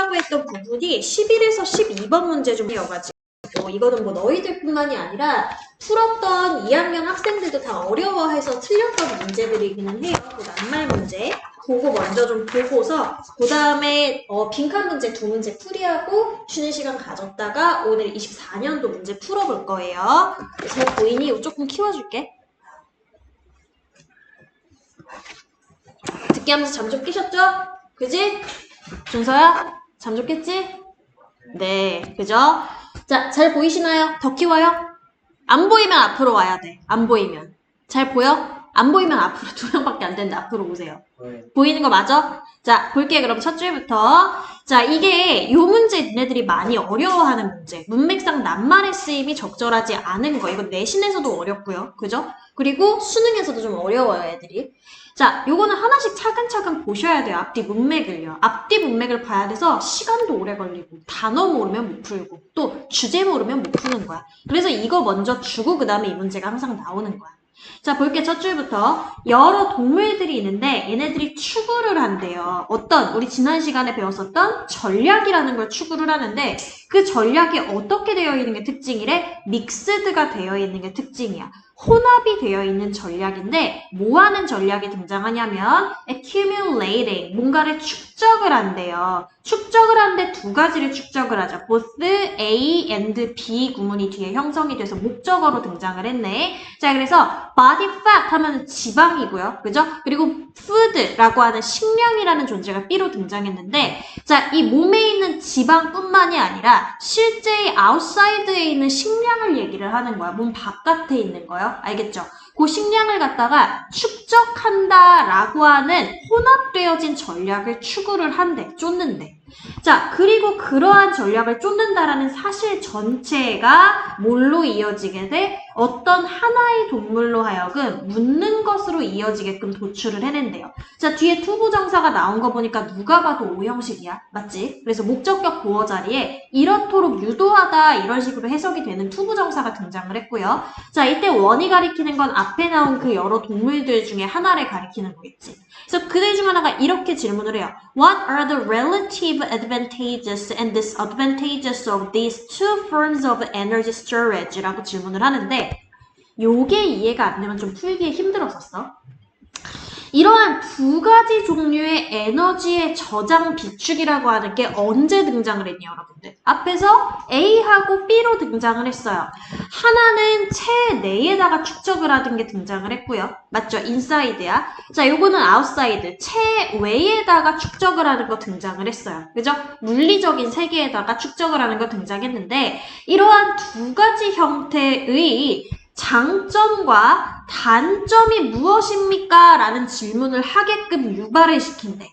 했다고 했던 부분이 11에서 12번 문제 중이어가지고 이거는 뭐 너희들뿐만이 아니라 풀었던 2학년 학생들도 다 어려워해서 틀렸던 문제들이기는 해요. 그 낱말 문제 그거 먼저 좀 보고서 그 다음에 빈칸 문제 2문제 풀이하고 쉬는 시간 가졌다가 오늘 24년도 문제 풀어볼 거예요. 잘 보이니? 조금 키워줄게. 듣기 하면서 잠 좀 끼셨죠? 그지? 준서야? 잠 좀 깼지? 네, 그죠? 자, 잘 보이시나요? 더 키워요? 안 보이면 앞으로 와야 돼. 안 보이면. 잘 보여? 안 보이면 앞으로 2명밖에 안 되는데 앞으로 오세요. 네. 보이는 거 맞아? 자, 볼게요. 그럼 첫 줄부터. 자, 이게 요 문제 니네들이 많이 어려워하는 문제. 문맥상 낱말의 쓰임이 적절하지 않은 거. 이거 내신에서도 어렵고요. 그죠? 그리고 수능에서도 좀 어려워요, 애들이. 자, 요거는 하나씩 차근차근 보셔야 돼요. 앞뒤 문맥을요. 앞뒤 문맥을 봐야 돼서 시간도 오래 걸리고 단어 모르면 못 풀고 또 주제 모르면 못 푸는 거야. 그래서 이거 먼저 주고 그 다음에 이 문제가 항상 나오는 거야. 자, 볼게. 첫 줄부터 여러 동물들이 있는데 얘네들이 추구를 한대요. 어떤 우리 지난 시간에 배웠었던 전략이라는 걸 추구를 하는데 그 전략이 어떻게 되어 있는 게 특징이래? 믹스드가 되어 있는 게 특징이야. 혼합이 되어 있는 전략인데 뭐 하는 전략이 등장하냐면 accumulating, 뭔가를 축적을 한대요. 축적을 하는데 두 가지를 축적을 하죠. both A and B 구문이 뒤에 형성이 돼서 목적어로 등장을 했네. 자, 그래서 body fat 하면 지방이고요. 그죠? 그리고 food라고 하는 식량이라는 존재가 B로 등장했는데 자, 이 몸에 있는 지방뿐만이 아니라 실제 outside에 있는 식량을 얘기를 하는 거야. 몸 바깥에 있는 거요. 알겠죠? 그 식량을 갖다가 축적한다라고 하는 혼합되어진 전략을 추구를 한대, 쫓는데. 자, 그리고 그러한 전략을 쫓는다라는 사실 전체가 뭘로 이어지게 돼? 어떤 하나의 동물로 하여금 묻는 것으로 이어지게끔 도출을 해낸대요. 자, 뒤에 투부정사가 나온 거 보니까 누가 봐도 오형식이야. 맞지? 그래서 목적격 보어 자리에 이렇도록 유도하다 이런 식으로 해석이 되는 투부정사가 등장을 했고요. 자, 이때 원이 가리키는 건 앞에 나온 그 여러 동물들 중에 하나를 가리키는 거겠지. 그래서 그들 중 하나가 이렇게 질문을 해요. What are the relative advantages and disadvantages of these two forms of energy storage? 라고 질문을 하는데 요게 이해가 안 되면 좀 풀기에 힘들었었어. 이러한 두 가지 종류의 에너지의 저장 비축이라고 하는 게 언제 등장을 했냐, 여러분들? 앞에서 A하고 B로 등장을 했어요. 하나는 체 내에다가 축적을 하던 게 등장을 했고요. 맞죠? 인사이드야. 자, 요거는 아웃사이드, 체 외에다가 축적을 하는 거 등장을 했어요. 그죠? 물리적인 세계에다가 축적을 하는 거 등장했는데 이러한 두 가지 형태의 장점과 단점이 무엇입니까? 라는 질문을 하게끔 유발을 시킨대.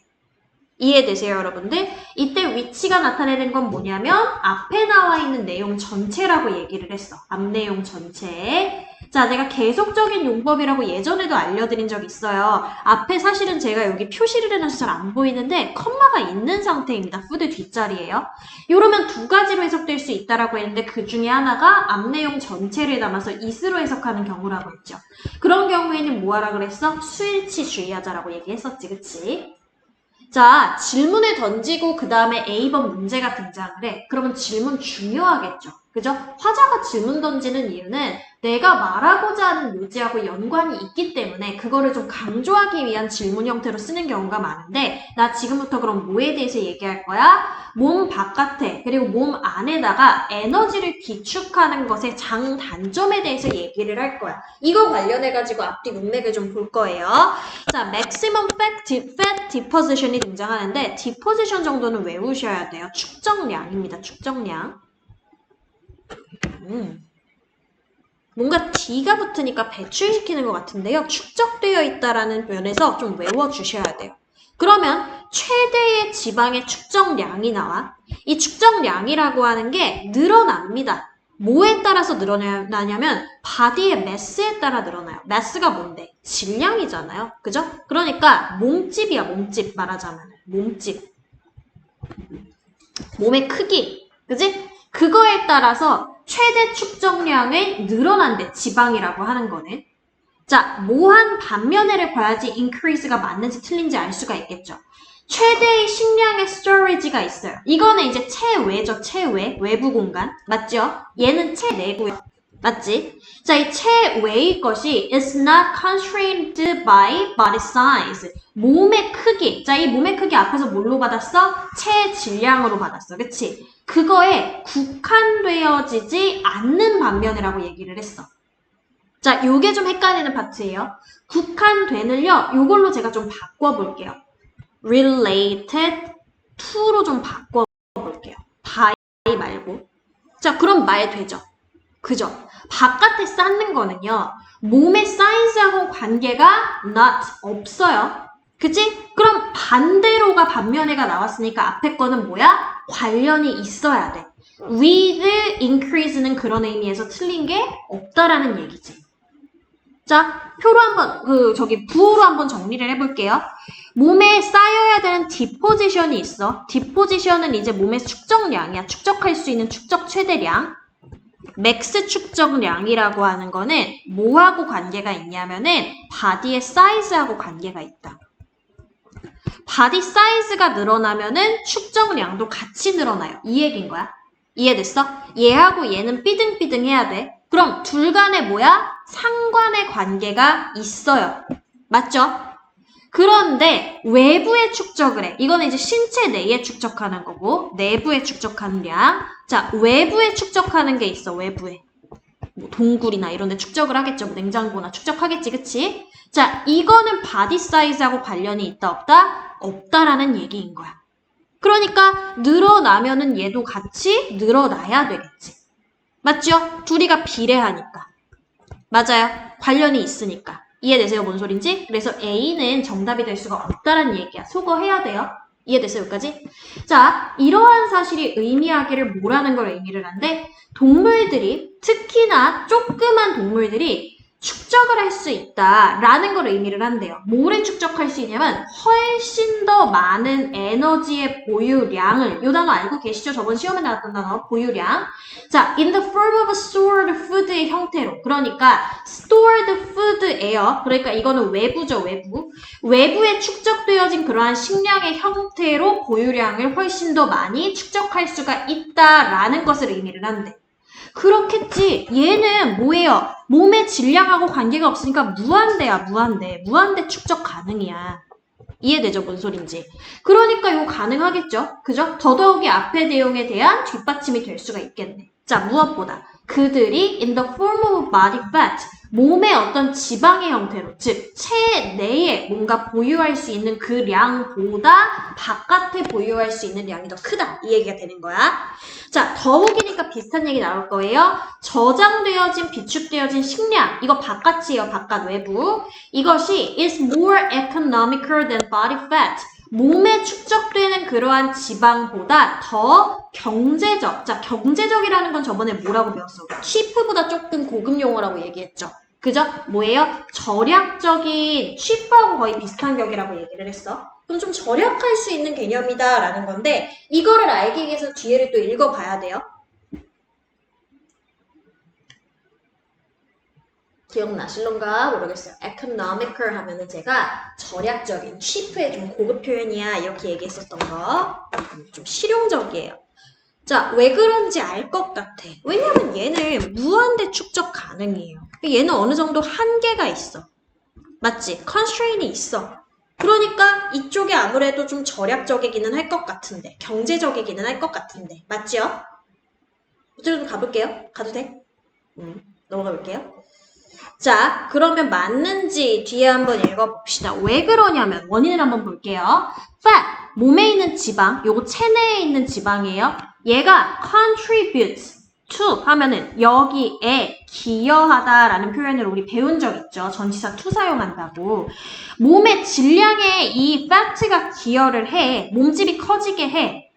이해되세요, 여러분들? 이때 위치가 나타내는 건 뭐냐면 앞에 나와 있는 내용 전체라고 얘기를 했어. 앞 내용 전체. 자, 내가 계속적인 용법이라고 예전에도 알려드린 적 있어요. 앞에 사실은 제가 여기 표시를 해놔서 잘 안 보이는데 컴마가 있는 상태입니다. 푸드 뒷자리예요. 이러면 두 가지로 해석될 수 있다라고 했는데 그 중에 하나가 앞 내용 전체를 담아서 is로 해석하는 경우라고 했죠. 그런 경우에는 뭐 하라 그랬어? 수일치 주의하자라고 얘기했었지, 그치? 자, 질문을 던지고 그 다음에 A번 문제가 등장을 해. 그러면 질문 중요하겠죠. 그죠? 화자가 질문 던지는 이유는 내가 말하고자 하는 요지하고 연관이 있기 때문에 그거를 좀 강조하기 위한 질문 형태로 쓰는 경우가 많은데 나 지금부터 그럼 뭐에 대해서 얘기할 거야? 몸 바깥에 그리고 몸 안에다가 에너지를 비축하는 것의 장단점에 대해서 얘기를 할 거야. 이거 관련해가지고 앞뒤 문맥을 좀 볼 거예요. 자, maximum fat deposition이 등장하는데 deposition 정도는 외우셔야 돼요. 축적량입니다. 축적량. 뭔가 D가 붙으니까 배출시키는 것 같은데요. 축적되어 있다라는 면에서 좀 외워주셔야 돼요. 그러면 최대의 지방의 축적량이 나와. 이 축적량이라고 하는 게 늘어납니다. 뭐에 따라서 늘어나냐면 바디의 매스에 따라 늘어나요. 매스가 뭔데? 질량이잖아요. 그죠? 그러니까 몸집이야. 몸집 말하자면. 몸집. 몸의 크기. 그지? 그거에 따라서 최대 축적량이 늘어난대. 지방이라고 하는 거는. 자, 뭐한 반면에를 봐야지 increase가 맞는지 틀린지 알 수가 있겠죠. 최대의 식량의 storage가 있어요. 이거는 이제 체외죠. 체외. 외부 공간. 맞죠? 얘는 체내고요. 맞지? 자, 이 체외의 것이 is not constrained by body size. 몸의 크기. 자, 이 몸의 크기 앞에서 뭘로 받았어? 체질량으로 받았어. 그치? 그거에 국한되어지지 않는 반면이라고 얘기를 했어. 자, 요게 좀 헷갈리는 파트예요. 국한되는요. 요걸로 제가 좀 바꿔볼게요. related to로 좀 바꿔볼게요. by 말고. 자, 그럼 말 되죠? 그죠? 바깥에 쌓는 거는요. 몸의 사이즈하고 관계가 not 없어요. 그치? 그럼 반대로가 반면에가 나왔으니까 앞에 거는 뭐야? 관련이 있어야 돼. with increase는 그런 의미에서 틀린 게 없다라는 얘기지. 자, 표로 한번, 부호로 한번 정리를 해볼게요. 몸에 쌓여야 되는 디포지션이 있어. 디포지션은 이제 몸의 축적량이야. 축적할 수 있는 축적 최대량. 맥스 축적량이라고 하는 거는 뭐하고 관계가 있냐면은 바디의 사이즈하고 관계가 있다. 바디 사이즈가 늘어나면은 축적량도 같이 늘어나요. 이 얘기인 거야. 이해됐어? 얘하고 얘는 삐등삐등해야 돼. 그럼 둘 간에 뭐야? 상관의 관계가 있어요. 맞죠? 그런데 외부에 축적을 해. 이거는 이제 신체 내에 축적하는 거고 내부에 축적하는 량. 자, 외부에 축적하는 게 있어. 외부에. 뭐 동굴이나 이런 데 축적을 하겠죠. 뭐 냉장고나 축적하겠지. 그치? 자, 이거는 바디 사이즈하고 관련이 있다 없다? 없다라는 얘기인 거야. 그러니까 늘어나면은 얘도 같이 늘어나야 되겠지. 맞죠? 둘이가 비례하니까. 맞아요. 관련이 있으니까. 이해되세요? 뭔 소린지? 그래서 A는 정답이 될 수가 없다는 얘기야. 소거해야 돼요. 이해됐어요? 여기까지? 자, 이러한 사실이 의미하기를 뭐라는 걸 의미를 한데 동물들이, 특히나 조그만 동물들이 축적을 할 수 있다라는 걸 의미를 한대요. 뭐를 축적할 수 있냐면 훨씬 더 많은 에너지의 보유량을, 이 단어 알고 계시죠? 저번 시험에 나왔던 단어, 보유량. 자, in the form of stored food의 형태로. 그러니까 stored food예요. 그러니까 이거는 외부죠, 외부. 외부에 축적되어진 그러한 식량의 형태로 보유량을 훨씬 더 많이 축적할 수가 있다라는 것을 의미를 한대. 그렇겠지. 얘는 뭐예요? 몸의 질량하고 관계가 없으니까 무한대야, 무한대. 무한대 축적 가능이야. 이해되죠? 뭔 소린지. 그러니까 이거 가능하겠죠? 그죠? 더더욱이 앞의 내용에 대한 뒷받침이 될 수가 있겠네. 자, 무엇보다 그들이 in the form of body fat, 몸의 어떤 지방의 형태로, 즉 체내에 뭔가 보유할 수 있는 그 량보다 바깥에 보유할 수 있는 량이 더 크다. 이 얘기가 되는 거야. 자, 더욱이니까 비슷한 얘기 나올 거예요. 저장되어진, 비축되어진 식량, 이거 바깥이에요. 바깥 외부. 이것이 is more economical than body fat. 몸에 축적되는 그러한 지방보다 더 경제적. 자, 경제적이라는 건 저번에 뭐라고 배웠어? cheap보다 조금 고급 용어라고 얘기했죠. 그죠? 뭐예요? 절약적인, cheap하고 거의 비슷한 격이라고 얘기를 했어. 그럼 좀 절약할 수 있는 개념이다 라는 건데 이거를 알기 위해서 뒤에를 또 읽어봐야 돼요. 기억나실런가 모르겠어요. economical 하면은 제가 절약적인, cheap의 좀 고급 표현이야 이렇게 얘기했었던 거. 좀 실용적이에요. 자, 왜 그런지 알 것 같아. 왜냐면 얘는 무한대 축적 가능해요. 얘는 어느 정도 한계가 있어. 맞지? constraint이 있어. 그러니까 이쪽이 아무래도 좀 절약적이기는 할 것 같은데, 경제적이기는 할 것 같은데, 맞죠? 이쪽으로 가볼게요. 가도 돼? 넘어가 볼게요. 자, 그러면 맞는지 뒤에 한번 읽어봅시다. 왜 그러냐면 원인을 한번 볼게요. fat, 몸에 있는 지방, 요거 체내에 있는 지방이에요. 얘가 contributes to 하면은 여기에 기여하다라는 표현을 우리 배운 적 있죠. 전치사 to 사용한다고. 몸의 질량에 이 fat가 기여를 해. 몸집이 커지게 해.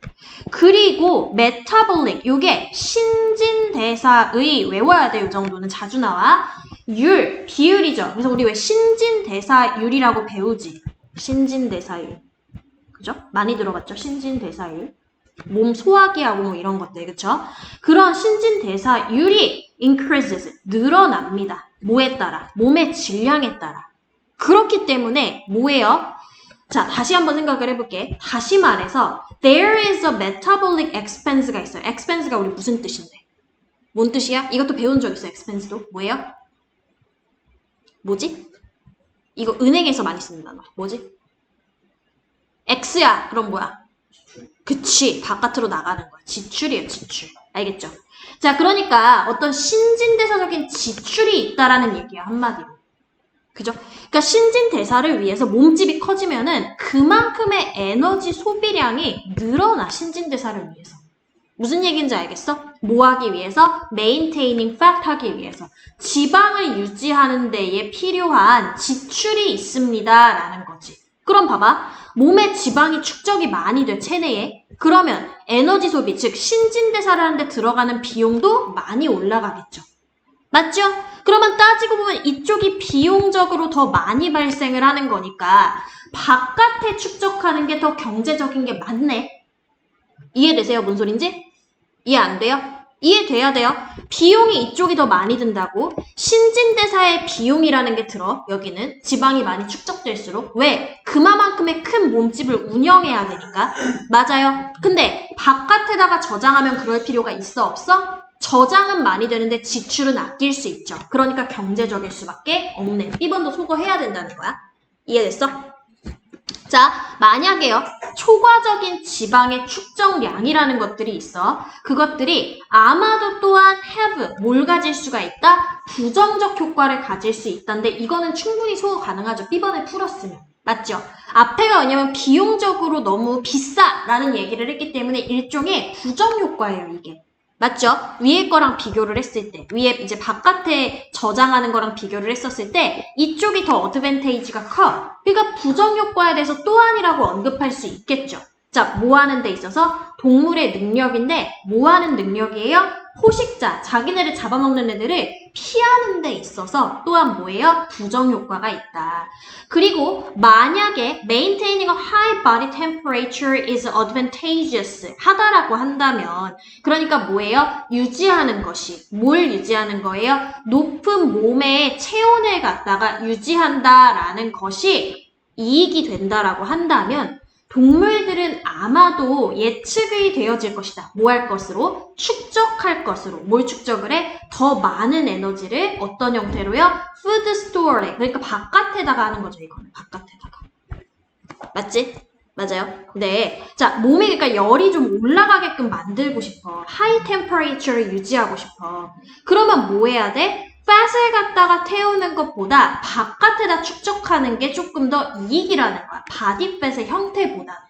그리고 metabolic, 요게 신진대사의, 외워야 돼. 이 정도는 자주 나와. 율, 비율이죠. 그래서 우리 왜 신진대사율이라고 배우지? 신진대사율. 그죠? 많이 들어봤죠? 신진대사율. 몸 소화기하고 뭐 이런 것들, 그쵸? 그런 신진대사율이 increases, 늘어납니다. 뭐에 따라? 몸의 질량에 따라. 그렇기 때문에 뭐예요? 자, 다시 한번 생각을 해볼게. 다시 말해서 there is a metabolic expense가 있어요. expense가 우리 무슨 뜻인데? 뭔 뜻이야? 이것도 배운 적 있어, expense도. 뭐예요? 뭐지? 이거 은행에서 많이 쓰는 단어. 뭐지? X야. 그럼 뭐야? 그치. 바깥으로 나가는 거야. 지출이에요, 지출. 알겠죠? 자, 그러니까 어떤 신진대사적인 지출이 있다라는 얘기야, 한마디로. 그죠? 그러니까 신진대사를 위해서 몸집이 커지면은 그만큼의 에너지 소비량이 늘어나, 신진대사를 위해서. 무슨 얘기인지 알겠어? 뭐 하기 위해서? maintaining fat 하기 위해서. 지방을 유지하는 데에 필요한 지출이 있습니다. 라는 거지. 그럼 봐봐. 몸에 지방이 축적이 많이 돼, 체내에. 그러면 에너지 소비, 즉 신진대사를 하는데 들어가는 비용도 많이 올라가겠죠. 맞죠? 그러면 따지고 보면 이쪽이 비용적으로 더 많이 발생을 하는 거니까 바깥에 축적하는 게 더 경제적인 게 맞네. 이해되세요? 뭔 소린지? 이해 안 돼요? 이해돼야 돼요. 비용이 이쪽이 더 많이 든다고. 신진대사의 비용이라는 게 들어. 여기는 지방이 많이 축적될수록. 왜? 그만큼의 큰 몸집을 운영해야 되니까. 맞아요. 근데 바깥에다가 저장하면 그럴 필요가 있어? 없어? 저장은 많이 되는데 지출은 아낄 수 있죠. 그러니까 경제적일 수밖에 없네. B번도 소거해야 된다는 거야. 이해됐어? 자, 만약에요. 초과적인 지방의 축적량이라는 것들이 있어. 그것들이 아마도 또한 have, 뭘 가질 수가 있다? 부정적 효과를 가질 수 있다는데 이거는 충분히 소거 가능하죠. B번에 풀었으면. 맞죠? 앞에가 왜냐면 비용적으로 너무 비싸라는 얘기를 했기 때문에 일종의 부정 효과예요, 이게. 맞죠? 위에 거랑 비교를 했을 때, 위에 이제 바깥에 저장하는 거랑 비교를 했었을 때 이쪽이 더 어드밴테이지가 커. 그러니까 부정효과에 대해서 또한이라고 언급할 수 있겠죠. 자, 뭐 하는 데 있어서 동물의 능력인데 뭐 하는 능력이에요? 포식자, 자기네를 잡아먹는 애들을 피하는 데 있어서 또한 뭐예요? 부정효과가 있다. 그리고 만약에 maintaining a high body temperature is advantageous 하다라고 한다면 그러니까 뭐예요? 유지하는 것이 뭘 유지하는 거예요? 높은 몸의 체온을 갖다가 유지한다라는 것이 이익이 된다라고 한다면 동물들은 아마도 예측이 되어질 것이다. 뭐 할 것으로? 축적할 것으로. 뭘 축적을 해? 더 많은 에너지를 어떤 형태로요? food store에. 그러니까 바깥에다가 하는 거죠. 이거는 바깥에다가. 맞지? 맞아요? 네. 자, 몸에 그러니까 열이 좀 올라가게끔 만들고 싶어. 하이 템퍼레이처를 유지하고 싶어. 그러면 뭐 해야 돼? 팻을 갖다가 태우는 것보다 바깥에다 축적하는 게 조금 더 이익이라는 거야. 바디팻의 형태보다.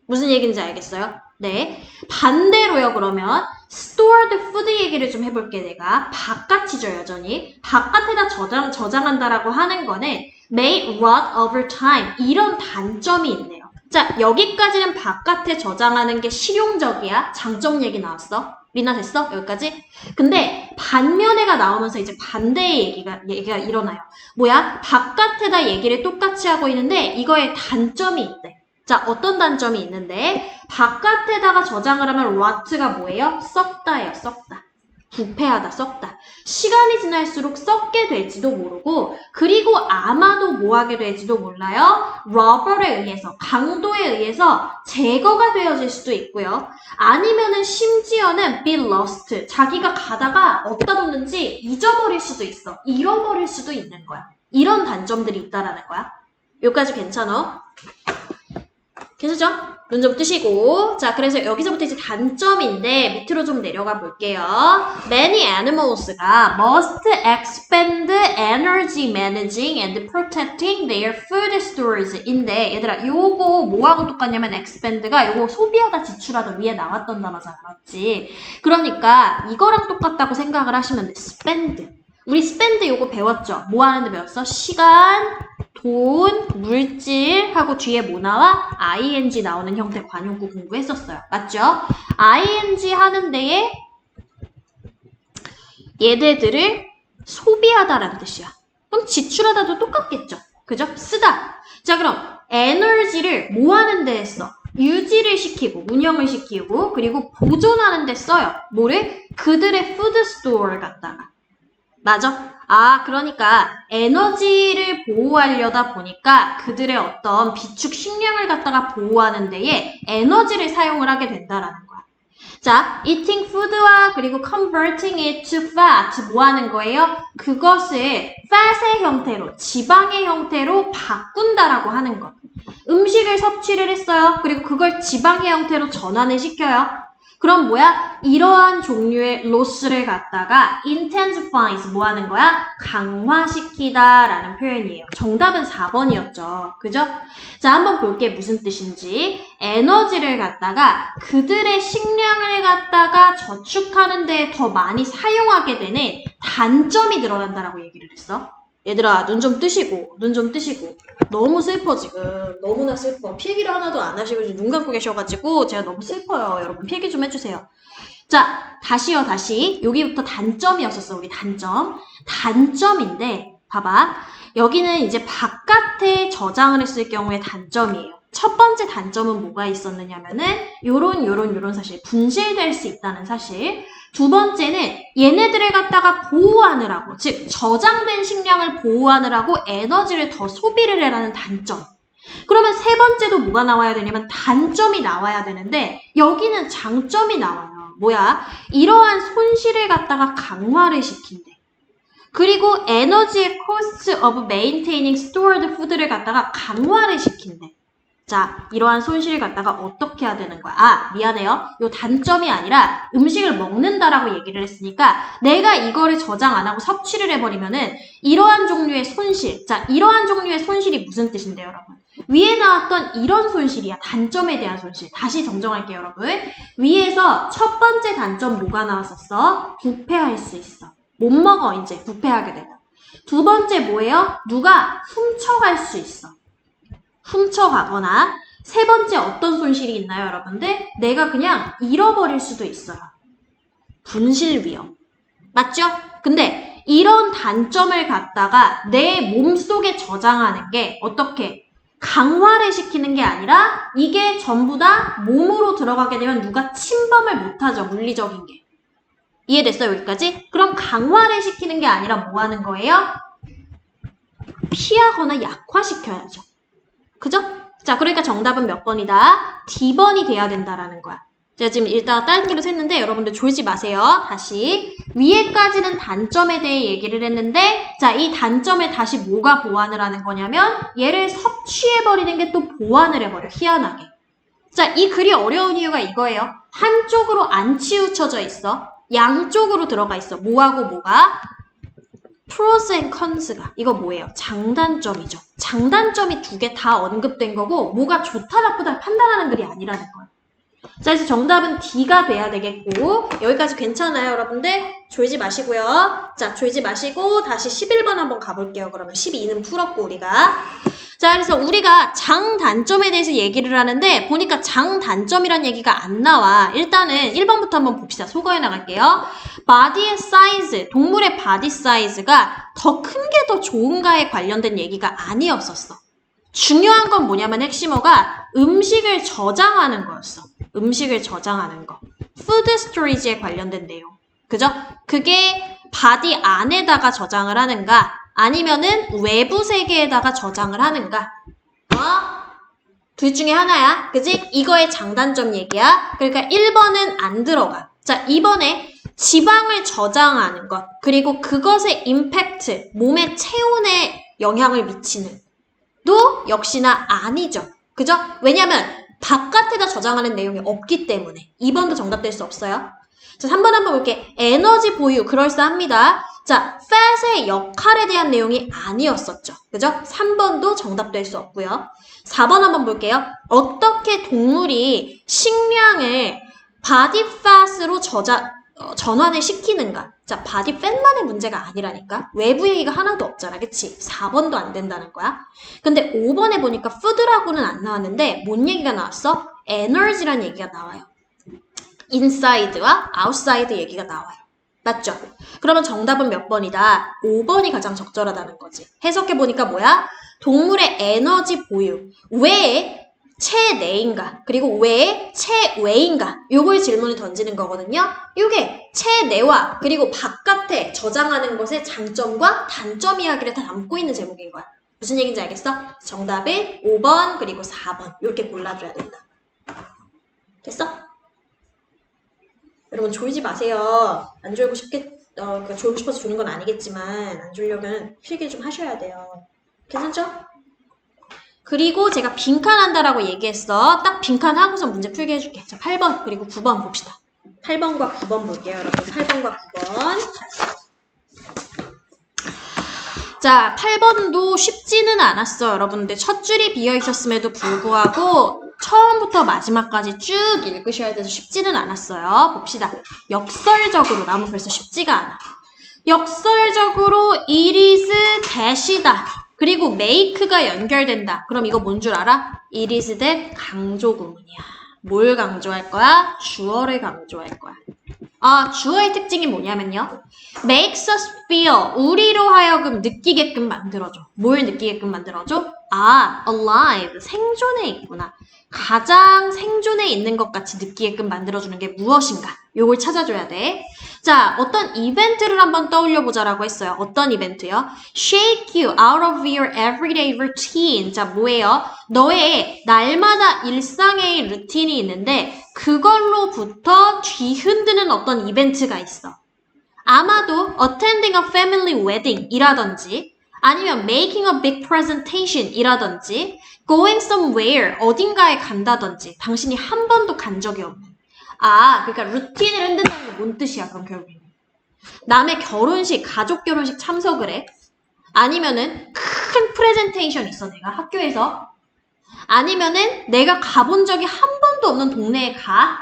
무슨 얘기인지 알겠어요? 네. 반대로요, 그러면. stored food 얘기를 좀 해볼게, 내가. 바깥이죠, 여전히. 바깥에다 저장한다라고 하는 거는 may rot over time. 이런 단점이 있네요. 자, 여기까지는 바깥에 저장하는 게 실용적이야. 장점 얘기 나왔어. 리나 됐어? 여기까지? 근데 반면에가 나오면서 이제 반대의 얘기가 일어나요. 뭐야? 바깥에다 얘기를 똑같이 하고 있는데 이거에 단점이 있대. 자, 어떤 단점이 있는데 바깥에다가 저장을 하면 rot가 뭐예요? 썩다예요. 썩다. 부패하다, 썩다. 시간이 지날수록 썩게 될지도 모르고 그리고 아마도 뭐 하게 될지도 몰라요. 러버에 의해서, 강도에 의해서 제거가 되어질 수도 있고요. 아니면은 심지어는 be lost. 자기가 가다가 어디다 뒀는지 잊어버릴 수도 있어. 잃어버릴 수도 있는 거야. 이런 단점들이 있다라는 거야. 여기까지 괜찮아? 괜찮죠? 눈 좀 뜨시고. 자, 그래서 여기서부터 이제 단점인데 밑으로 좀 내려가 볼게요. Many animals가 must expend energy managing and protecting their food stores인데 얘들아, 요거 뭐하고 똑같냐면 expend가 요거 소비하다 지출하다 위에 나왔던 단어잖아. 맞지? 그러니까 이거랑 똑같다고 생각을 하시면 돼. spend. 우리 spend 요거 배웠죠? 뭐 하는데 배웠어? 시간, 돈, 물질 하고 뒤에 뭐 나와? ing 나오는 형태 관용구 공부했었어요. 맞죠? ing 하는 데에 얘네들을 소비하다라는 뜻이야. 그럼 지출하다도 똑같겠죠? 그죠? 쓰다. 자, 그럼 에너지를 뭐 하는 데 써? 유지를 시키고 운영을 시키고 그리고 보존하는 데 써요. 뭐를? 그들의 푸드 스토어를 갖다가. 맞아? 아, 그러니까 에너지를 보호하려다 보니까 그들의 어떤 비축 식량을 갖다가 보호하는 데에 에너지를 사용을 하게 된다라는 거야. 자, eating food와 그리고 converting it to fat 뭐 하는 거예요? 그것을 fat의 형태로, 지방의 형태로 바꾼다라고 하는 것. 음식을 섭취를 했어요. 그리고 그걸 지방의 형태로 전환을 시켜요. 그럼 뭐야? 이러한 종류의 로스를 갖다가 intensifies 뭐 하는 거야? 강화시키다 라는 표현이에요. 정답은 4번이었죠. 그죠? 자, 한번 볼게 무슨 뜻인지. 에너지를 갖다가 그들의 식량을 갖다가 저축하는 데 더 많이 사용하게 되는 단점이 늘어난다라고 얘기를 했어. 얘들아, 눈 좀 뜨시고, 눈 좀 뜨시고. 너무 슬퍼, 지금. 너무나 슬퍼. 필기를 하나도 안 하시고, 지금 눈 감고 계셔가지고, 제가 너무 슬퍼요. 여러분, 필기 좀 해주세요. 자, 다시요, 다시. 여기부터 단점이었었어, 우리 단점. 단점인데, 봐봐. 여기는 이제 바깥에 저장을 했을 경우에 단점이에요. 첫 번째 단점은 뭐가 있었느냐면은, 요런 사실. 분실될 수 있다는 사실. 두 번째는 얘네들을 갖다가 보호하느라고, 즉 저장된 식량을 보호하느라고 에너지를 더 소비를 해라는 단점. 그러면 세 번째도 뭐가 나와야 되냐면 단점이 나와야 되는데 여기는 장점이 나와요. 뭐야? 이러한 손실을 갖다가 강화를 시킨대. 그리고 에너지의 cost of maintaining stored food를 갖다가 강화를 시킨대. 자, 이러한 손실을 갖다가 어떻게 해야 되는 거야? 아, 미안해요. 요 단점이 아니라 음식을 먹는다라고 얘기를 했으니까 내가 이거를 저장 안 하고 섭취를 해버리면은 이러한 종류의 손실. 자, 이러한 종류의 손실이 무슨 뜻인데요, 여러분? 위에 나왔던 이런 손실이야. 단점에 대한 손실. 다시 정정할게요, 여러분. 위에서 첫 번째 단점 뭐가 나왔었어? 부패할 수 있어. 못 먹어, 이제. 부패하게 되면. 두 번째 뭐예요? 누가 훔쳐갈 수 있어. 훔쳐가거나 세 번째 어떤 손실이 있나요, 여러분들? 내가 그냥 잃어버릴 수도 있어요. 분실 위험. 맞죠? 근데 이런 단점을 갖다가 내 몸속에 저장하는 게 어떻게 강화를 시키는 게 아니라 이게 전부 다 몸으로 들어가게 되면 누가 침범을 못하죠, 물리적인 게. 이해됐어요, 여기까지? 그럼 강화를 시키는 게 아니라 뭐 하는 거예요? 피하거나 약화시켜야죠. 그죠? 자, 그러니까 정답은 몇 번이다? D번이 돼야 된다라는 거야. 제가 지금 일단 다른 길로 샜는데 여러분들 졸지 마세요. 다시. 위에까지는 단점에 대해 얘기를 했는데 자, 이 단점에 다시 뭐가 보완을 하는 거냐면 얘를 섭취해버리는 게 또 보완을 해버려. 희한하게. 자, 이 글이 어려운 이유가 이거예요. 한쪽으로 안 치우쳐져 있어. 양쪽으로 들어가 있어. 뭐하고 뭐가? 프로스 앤 컨스가 이거 뭐예요? 장단점이죠. 장단점이 두 개 다 언급된 거고 뭐가 좋다 나쁘다 판단하는 글이 아니라는 거예요. 자, 그래서 정답은 D가 돼야 되겠고 여기까지 괜찮아요, 여러분들? 졸지 마시고요. 자, 졸지 마시고 다시 11번 한번 가볼게요. 그러면 12는 풀었고 우리가 자, 그래서 우리가 장단점에 대해서 얘기를 하는데 보니까 장단점이란 얘기가 안 나와. 일단은 1번부터 한번 봅시다. 소거해 나갈게요. 바디의 사이즈, 동물의 바디 사이즈가 더 큰 게 더 좋은가에 관련된 얘기가 아니었었어. 중요한 건 뭐냐면 핵심어가 음식을 저장하는 거였어. 음식을 저장하는 거. 푸드 스토리지에 관련된 내용. 그죠? 그게 바디 안에다가 저장을 하는가 아니면은 외부 세계에다가 저장을 하는가? 둘 중에 하나야. 그지? 이거의 장단점 얘기야. 그러니까 1번은 안 들어가. 자, 2번에 지방을 저장하는 것. 그리고 그것의 임팩트, 몸의 체온에 영향을 미치는 도 역시나 아니죠. 그죠? 왜냐면 바깥에다 저장하는 내용이 없기 때문에 2번도 정답될 수 없어요. 자, 3번 한번 볼게. 에너지 보유, 그럴싸합니다. 자, fat의 역할에 대한 내용이 아니었었죠. 그죠? 3번도 정답될 수 없고요. 4번 한번 볼게요. 어떻게 동물이 식량을 body fat으로 전환을 시키는가? 자, body fat만의 문제가 아니라니까. 외부 얘기가 하나도 없잖아. 그치? 4번도 안 된다는 거야. 근데 5번에 보니까 food라고는 안 나왔는데 뭔 얘기가 나왔어? energy란 얘기가 나와요. inside와 outside 얘기가 나와요. 맞죠? 그러면 정답은 몇 번이다? 5번이 가장 적절하다는 거지. 해석해보니까 뭐야? 동물의 에너지 보유. 왜 체내인가 그리고 왜 체외인가 요걸 질문을 던지는 거거든요. 요게 체내와 그리고 바깥에 저장하는 것의 장점과 단점 이야기를 다 담고 있는 제목인 거야. 무슨 얘기인지 알겠어? 정답은 5번 그리고 4번 이렇게 골라줘야 된다. 됐어? 여러분 졸지 마세요. 안 졸고 그러니까 졸고 싶어서 조는 건 아니겠지만 안 졸려면 필기 좀 하셔야 돼요. 괜찮죠? 그리고 제가 빈칸한다라고 얘기했어. 딱 빈칸하고서 문제 풀게 해줄게. 자, 8번 그리고 9번 봅시다. 8번과 9번 볼게요, 여러분. 8번과 9번. 자, 8번도 쉽지는 않았어, 여러분들. 첫 줄이 비어 있었음에도 불구하고 처음부터 마지막까지 쭉 읽으셔야 돼서 쉽지는 않았어요. 봅시다. 역설적으로 나무 벌써 쉽지가 않아. 역설적으로 it is that이다. 그리고 make가 연결된다. 그럼 이거 뭔 줄 알아? it is that 강조 구문이야. 뭘 강조할 거야? 주어를 강조할 거야. 아, 주어의 특징이 뭐냐면요. makes us feel, 우리로 하여금 느끼게끔 만들어줘. 뭘 느끼게끔 만들어줘? 아, alive, 생존해 있구나. 가장 생존해 있는 것 같이 느끼게끔 만들어주는 게 무엇인가? 요걸 찾아줘야 돼. 자, 어떤 이벤트를 한번 떠올려보자라고 했어요. 어떤 이벤트요? Shake you out of your everyday routine. 자, 뭐예요? 너의 날마다 일상의 루틴이 있는데 그걸로부터 뒤흔드는 어떤 이벤트가 있어. 아마도 attending a family wedding 이라든지 아니면 making a big presentation 이라든지 going somewhere 어딘가에 간다든지 당신이 한 번도 간 적이 없는 아, 그러니까 루틴을 흔든다는 게 뭔 뜻이야, 그럼 결국에는. 남의 결혼식, 가족 결혼식 참석을 해. 아니면은 큰 프레젠테이션 있어, 내가 학교에서. 아니면은 내가 가본 적이 한 번도 없는 동네에 가.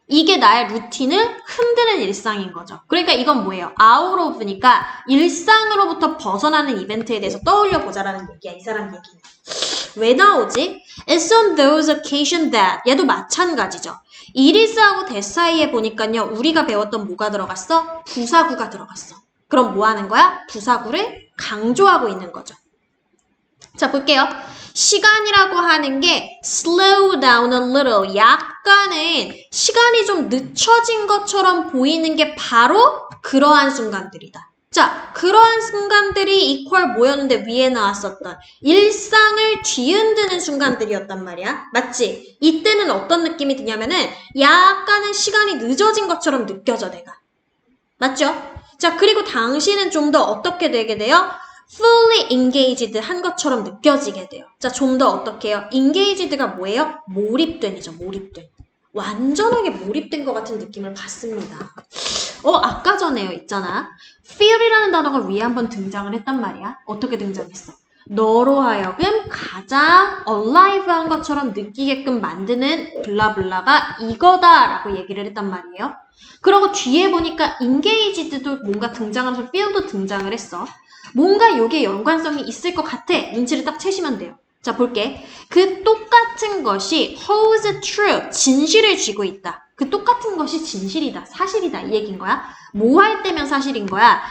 이게 나의 루틴을 흔드는 일상인 거죠. 그러니까 이건 뭐예요? out of니까 일상으로부터 벗어나는 이벤트에 대해서 떠올려 보자라는 얘기야, 이 사람 얘기는. 왜 나오지? It's on those occasions that 얘도 마찬가지죠. it is하고 that 사이에 보니까요. 우리가 배웠던 뭐가 들어갔어? 부사구가 들어갔어. 그럼 뭐 하는 거야? 부사구를 강조하고 있는 거죠. 자, 볼게요. 시간이라고 하는 게 slow down a little. 약간은 시간이 좀 늦춰진 것처럼 보이는 게 바로 그러한 순간들이다. 자, 그러한 순간들이 equal 뭐였는데 위에 나왔었던 일상을 뒤흔드는 순간들이었단 말이야. 맞지? 이때는 어떤 느낌이 드냐면은 약간은 시간이 늦어진 것처럼 느껴져, 내가. 맞죠? 자, 그리고 당신은 좀 더 어떻게 되게 돼요? fully engaged 한 것처럼 느껴지게 돼요. 자, 좀 더 어떻게 해요? engaged가 뭐예요? 몰입된이죠, 몰입된. 완전하게 몰입된 것 같은 느낌을 받습니다. 아까 전에요, 있잖아. feel이라는 단어가 위에 한번 등장을 했단 말이야. 어떻게 등장했어? 너로 하여금 가장 alive한 것처럼 느끼게끔 만드는 블라블라가 이거다라고 얘기를 했단 말이에요. 그리고 뒤에 보니까 engaged도 뭔가 등장하면서 feel도 등장을 했어. 뭔가 요게 연관성이 있을 것 같아. 눈치를 딱 채시면 돼요. 자, 볼게. 그 똑같은 것이 holds true, 진실을 쥐고 있다. 그 똑같은 것이 진실이다, 사실이다 이 얘기인 거야. 뭐 할 때면 사실인 거야?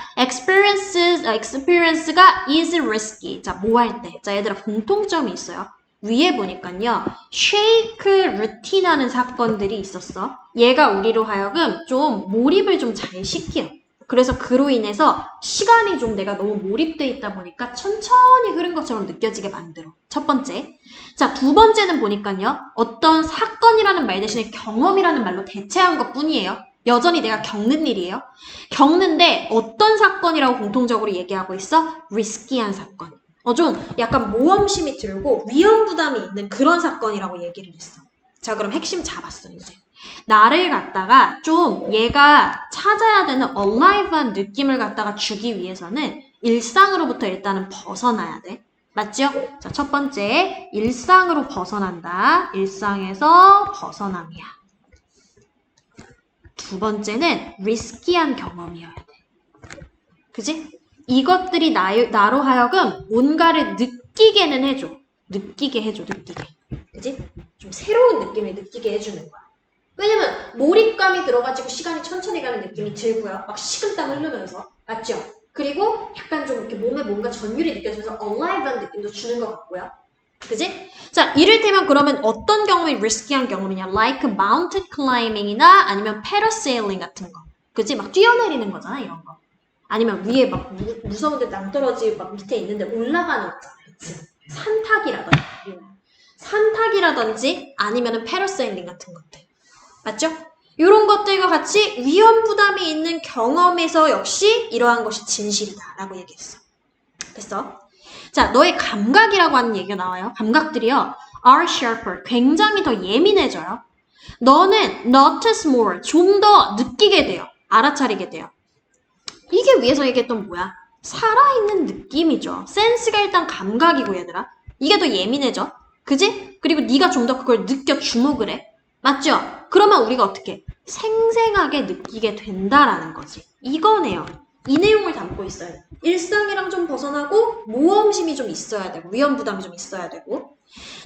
experience가 is risky. 자, 뭐 할 때? 자, 얘들아 공통점이 있어요. 위에 보니까요. shake routine 하는 사건들이 있었어. 얘가 우리로 하여금 좀 몰입을 좀 잘 시켜. 그래서 그로 인해서 시간이 좀 내가 너무 몰입돼 있다 보니까 천천히 흐른 것처럼 느껴지게 만들어. 첫 번째. 자, 두 번째는 보니까요. 어떤 사건이라는 말 대신에 경험이라는 말로 대체한 것 뿐이에요. 여전히 내가 겪는 일이에요. 겪는데 어떤 사건이라고 공통적으로 얘기하고 있어? 리스키한 사건. 좀 약간 모험심이 들고 위험 부담이 있는 그런 사건이라고 얘기를 했어. 자, 그럼 핵심 잡았어, 이제. 나를 갖다가 좀 얘가 찾아야 되는 alive한 느낌을 갖다가 주기 위해서는 일상으로부터 일단은 벗어나야 돼. 맞죠? 자, 첫 번째, 일상으로 벗어난다. 일상에서 벗어남이야. 두 번째는 리스키한 경험이어야 돼. 그지? 이것들이 나로 하여금 뭔가를 느끼게는 해줘. 느끼게 해줘, 느끼게. 그지? 좀 새로운 느낌을 느끼게 해주는 거야. 왜냐면 몰입감이 들어가지고 시간이 천천히 가는 느낌이 들고요. 막 식은땀 흐르면서. 맞죠? 그리고 약간 좀 이렇게 몸에 뭔가 전율이 느껴져서 alive한 느낌도 주는 것 같고요. 그지? 자, 이를테면 그러면 어떤 경험이 리스키한 경험이냐? Like mountain climbing이나 아니면 parasailing 같은 거. 그지? 막 뛰어내리는 거잖아, 이런 거. 아니면 위에 막 무서운데 낭떠러지 막 밑에 있는데 올라가는 거잖아. 그치? 산타기라든지 아니면은 패러세일링 같은 것들. 맞죠? 이런 것들과 같이 위험 부담이 있는 경험에서 역시 이러한 것이 진실이다라고 얘기했어. 됐어? 자, 너의 감각이라고 하는 얘기가 나와요. 감각들이요. are sharper. 굉장히 더 예민해져요. 너는 notice more. 좀 더 느끼게 돼요. 알아차리게 돼요. 이게 위에서 얘기했던 뭐야? 살아있는 느낌이죠. 센스가 일단 감각이고 얘들아. 이게 더 예민해져. 그지? 그리고 네가 좀 더 그걸 느껴 주목을 해. 맞죠? 그러면 우리가 어떻게 생생하게 느끼게 된다라는 거지. 이거네요. 이 내용을 담고 있어야 돼. 일상이랑 좀 벗어나고 모험심이 좀 있어야 되고 위험 부담이 좀 있어야 되고.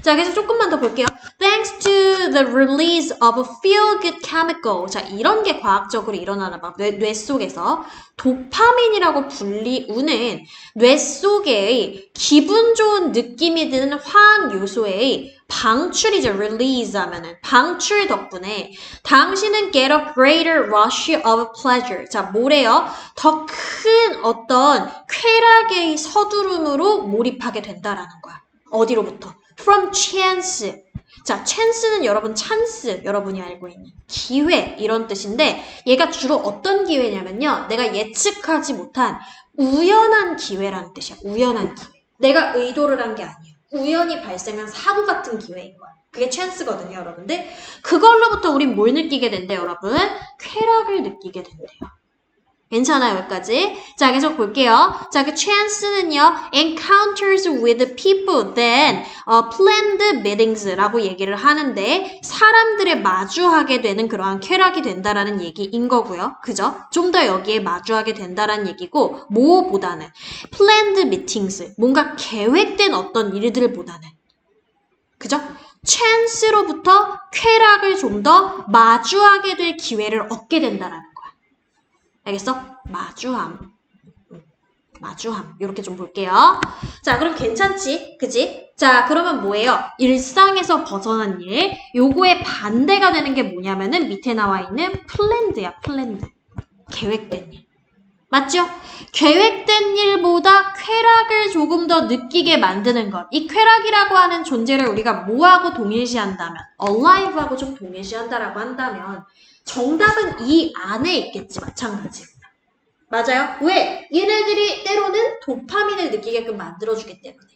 자, 그래서 조금만 더 볼게요. Thanks to the release of a feel-good chemical. 자, 이런 게 과학적으로 일어나나 봐. 뇌 속에서 도파민이라고 불리우는 뇌 속의 기분 좋은 느낌이 드는 화학 요소의 방출이죠. release 하면은 방출 덕분에 당신은 get a greater rush of pleasure. 자, 뭐래요? 더 큰 어떤 쾌락의 서두름으로 몰입하게 된다라는 거야. 어디로부터? From chance. 자, chance는 여러분 찬스, 여러분이 알고 있는 기회 이런 뜻인데 얘가 주로 어떤 기회냐면요. 내가 예측하지 못한 우연한 기회라는 뜻이야. 우연한 기회. 내가 의도를 한 게 아니에요. 우연히 발생한 사고 같은 기회인 거야. 그게 chance거든요, 여러분들. 그걸로부터 우린 뭘 느끼게 된대요, 여러분? 쾌락을 느끼게 된대요. 괜찮아요, 여기까지. 자, 계속 볼게요. 자, 그 chance는요, encounters with people, then planned meetings라고 얘기를 하는데 사람들을 마주하게 되는 그러한 쾌락이 된다라는 얘기인 거고요. 그죠? 좀 더 여기에 마주하게 된다라는 얘기고 뭐보다는 planned meetings, 뭔가 계획된 어떤 일들보다는 그죠? chance로부터 쾌락을 좀 더 마주하게 될 기회를 얻게 된다라는 거야. 알겠어? 마주함. 이렇게 좀 볼게요. 자, 그럼 괜찮지? 그지? 자, 그러면 뭐예요? 일상에서 벗어난 일. 요거의 반대가 되는 게 뭐냐면은 밑에 나와 있는 planned야, planned. 계획된 일. 맞죠? 계획된 일보다 쾌락을 조금 더 느끼게 만드는 것. 이 쾌락이라고 하는 존재를 우리가 뭐하고 동일시한다면, alive하고 좀 동일시한다라고 한다면 정답은 이 안에 있겠지, 마찬가지로. 맞아요? 왜? 얘네들이 때로는 도파민을 느끼게끔 만들어주기 때문에.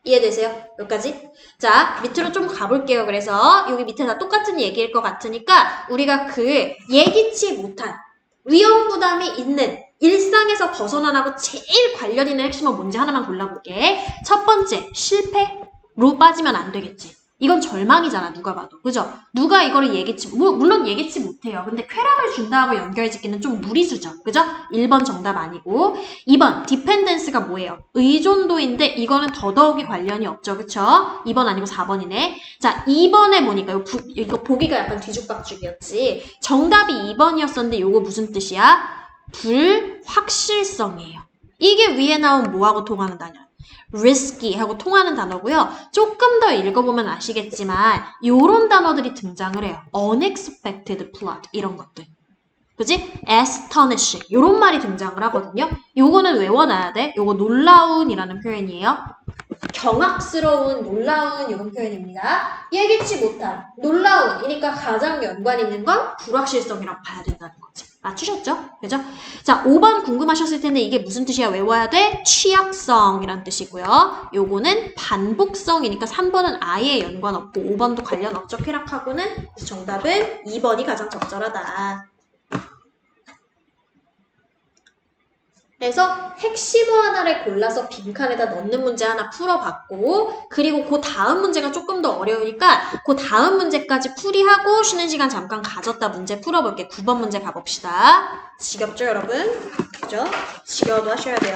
이해되세요? 여기까지? 자, 밑으로 좀 가볼게요. 그래서 여기 밑에 다 똑같은 얘기일 것 같으니까 우리가 그 예기치 못한 위험 부담이 있는 일상에서 벗어나라고 제일 관련 있는 핵심은 뭔지 하나만 골라볼게. 첫 번째, 실패로 빠지면 안 되겠지. 이건 절망이잖아, 누가 봐도. 그죠? 누가 이거를 예기치, 물론 예기치 못해요. 근데 쾌락을 준다고 연결짓기는 좀 무리수죠. 그죠? 1번 정답 아니고. 2번, 디펜던스가 뭐예요? 의존도인데 이거는 더더욱이 관련이 없죠. 그쵸? 2번 아니고 4번이네. 자, 2번에 보니까 이거 보기가 약간 뒤죽박죽이었지. 정답이 2번이었었는데 요거 무슨 뜻이야? 불확실성이에요. 이게 위에 나온 뭐하고 통하는 단어야? risky 하고 통하는 단어고요. 조금 더 읽어보면 아시겠지만 요런 단어들이 등장을 해요. unexpected plot 이런 것들. 그지? astonishing 요런 말이 등장을 하거든요. 요거는 외워놔야 돼. 요거 놀라운이라는 표현이에요. 경악스러운, 놀라운 이런 표현입니다. 예기치 못한, 놀라운이니까 가장 연관 있는 건 불확실성이라고 봐야 된다는 거지. 맞추셨죠? 그죠? 자, 5번 궁금하셨을 텐데 이게 무슨 뜻이야? 외워야 돼? 취약성이란 뜻이고요. 요거는 반복성이니까 3번은 아예 연관 없고 5번도 관련 없죠. 쾌락하고는. 정답은 2번이 가장 적절하다. 그래서 핵심어 하나를 골라서 빈칸에다 넣는 문제 하나 풀어봤고 그리고 그 다음 문제가 조금 더 어려우니까 그 다음 문제까지 풀이하고 쉬는 시간 잠깐 가졌다 문제 풀어볼게. 9번 문제 가봅시다. 지겹죠 여러분? 그죠? 지겨워도 하셔야 돼요.